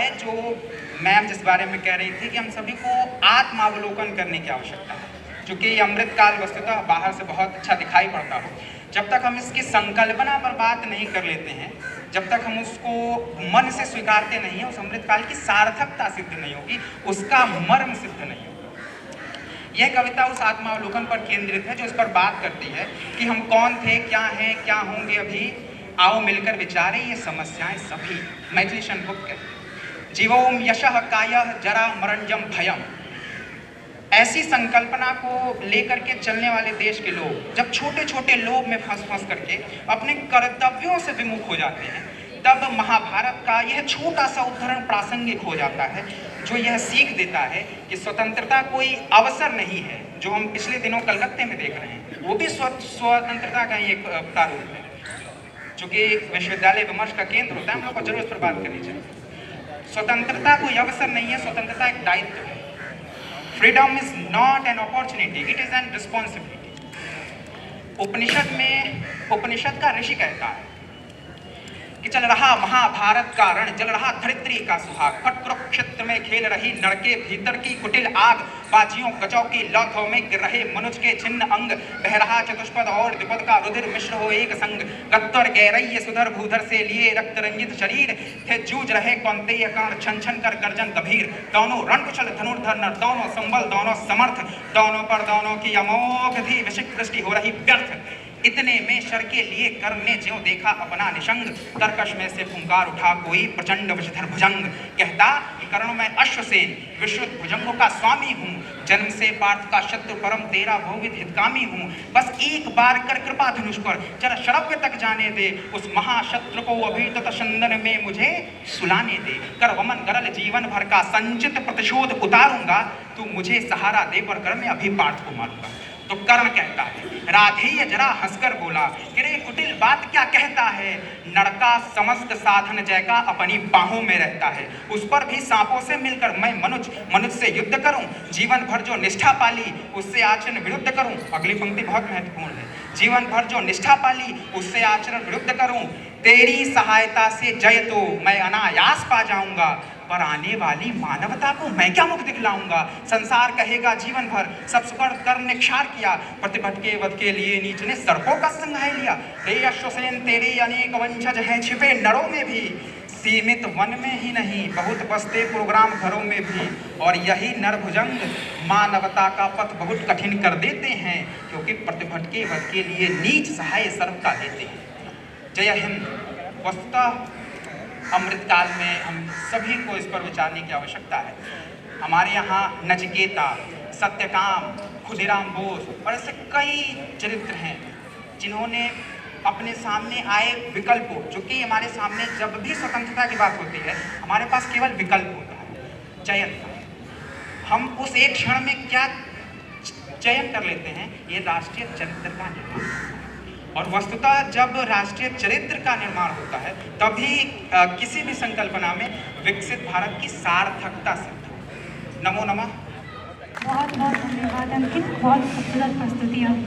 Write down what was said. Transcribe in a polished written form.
है जो मैम जिस बारे में कह रही थी कि हम सभी को आत्मावलोकन करने की आवश्यकता है, क्योंकि ये अमृतकाल वस्तुतः बाहर से बहुत अच्छा दिखाई पड़ता हो, जब तक हम इसकी संकल्पना पर बात नहीं कर लेते हैं, जब तक हम उसको मन से स्वीकारते नहीं हैं, उस अमृतकाल की सार्थकता सिद्ध नहीं होगी, उसका मर्म सिद्ध नहीं होगा। यह कविता उस आत्मावलोकन पर केंद्रित है जो इस पर बात करती है कि हम कौन थे, क्या हैं, क्या होंगे अभी, आओ मिलकर विचारें ये समस्याएं सभी। इमेजिनेशन बुक है। जीवोम यशः कायः जरा मरणजम भयम। ऐसी संकल्पना को लेकर के चलने वाले देश के लोग जब छोटे छोटे लोभ में फंस करके अपने कर्तव्यों से विमुख हो जाते हैं, तब महाभारत का यह छोटा सा उदाहरण प्रासंगिक हो जाता है, जो यह सीख देता है कि स्वतंत्रता कोई अवसर नहीं है, जो हम पिछले दिनों कलकत्ते में देख रहे हैं, वो भी स्वतंत्रता का ही एक प्रारूप है, चूंकि विश्वविद्यालय विमर्श का केंद्र होता है, हम लोग को जरूर इस पर बात करनी चाहिए। स्वतंत्रता कोई अवसर नहीं है, स्वतंत्रता एक दायित्व है। Freedom is not an opportunity, it is an responsibility. Upanishad का ऋषि कहता है कि चल रहा महाभारत का रण, जल रहा धरित्री का सुहाग, फट कुरुक्षेत्र में खेल रही नरके भीतर की कुटिल आग, बाजियों गजों की लौथों में गिर रहे मनुज के छिन्न अंग, बह रहा चतुष्पद और द्विपद का रुधिर मिश्र हो एक संग, गत्तर गैरय सुधर भूधर से लिए रक्त रंजित शरीर, थे जूझ रहे कौन्तेय कर्ण छन छन कर गर्जन गंभीर, दोनों रणकुशल धनुर्धर नर, दोनों संबल दोनों समर्थ, दोनों पर दोनों की अमोघ थी विशिख दृष्टि हो रही व्यर्थ। इतने में शर के लिए कर्ण ने ज्यों देखा अपना निशंग, तरकश में से फुंकार उठा कोई प्रचंड विषधर भुजंग, कहता कि कर्ण मैं अश्वसेन विश्रुत भुजंगों का स्वामी हूँ, जन्म से पार्थ का शत्रु परम तेरा भोगित हितकामी हूँ, बस एक बार कर कृपा धनुष पर जरा शरव्य तक जाने दे, उस महाशत्रु को अभी तत चंदन में मुझे सुलाने दे, कर वमन गरल जीवन भर का संचित प्रतिशोध उतारूंगा, तू मुझे सहारा दे पर कर मैं अभी पार्थ को मारूंगा। तो कर्ण कहता है, राधेय जरा हंसकर बोला कि रे कुटिल बात क्या कहता है, नरका समस्त साधन जय का अपनी बाहों में रहता है, उस पर भी सांपों से मिलकर मैं मनुष्य से युद्ध करूं, जीवन भर जो निष्ठा पाली उससे आचरण विरुद्ध करूं। अगली पंक्ति बहुत महत्वपूर्ण है, जीवन भर जो निष्ठा पाली उससे आचरण विरुद्ध करूं, तेरी सहायता से जय तो मैं अनायास पा जाऊंगा, पर आने वाली मानवता को मैं क्या मुख दिखलाऊंगा, संसार कहेगा जीवन भर सब सुकृत कर निक्षार किया, प्रतिभट के वध के लिए नीच ने सर्पों का संहाय लिया, रे अश्वसेन तेरे अनेक वंशज हैं छिपे नरों में भी, सीमित वन में ही नहीं बहुत बसते प्रोग्राम घरों में भी, और यही नरभुजंग मानवता का पथ बहुत कठिन कर देते हैं, क्योंकि प्रतिभट के वध के लिए नीच सहाय सर्व का देते हैं। जय हिंद। वस्तुतः अमृतकाल में हम सभी को इस पर विचारने की आवश्यकता है। हमारे यहाँ नचिकेता, सत्यकाम, खुदीराम बोस और ऐसे कई चरित्र हैं जिन्होंने अपने सामने आए विकल्पों, जो कि हमारे सामने जब भी स्वतंत्रता की बात होती है हमारे पास केवल विकल्प होता है चयन का। हम उस एक क्षण में क्या चयन कर लेते हैं, ये राष्ट्रीय चरित्र का निर्माण है। और वस्तुतः जब राष्ट्रीय चरित्र का निर्माण होता है तभी किसी भी संकल्पना में विकसित भारत की सार्थकता सिद्ध हो। नमो नमः। बहुत बहुत धन्यवाद अंकित, बहुत खूबसूरत प्रस्तुति।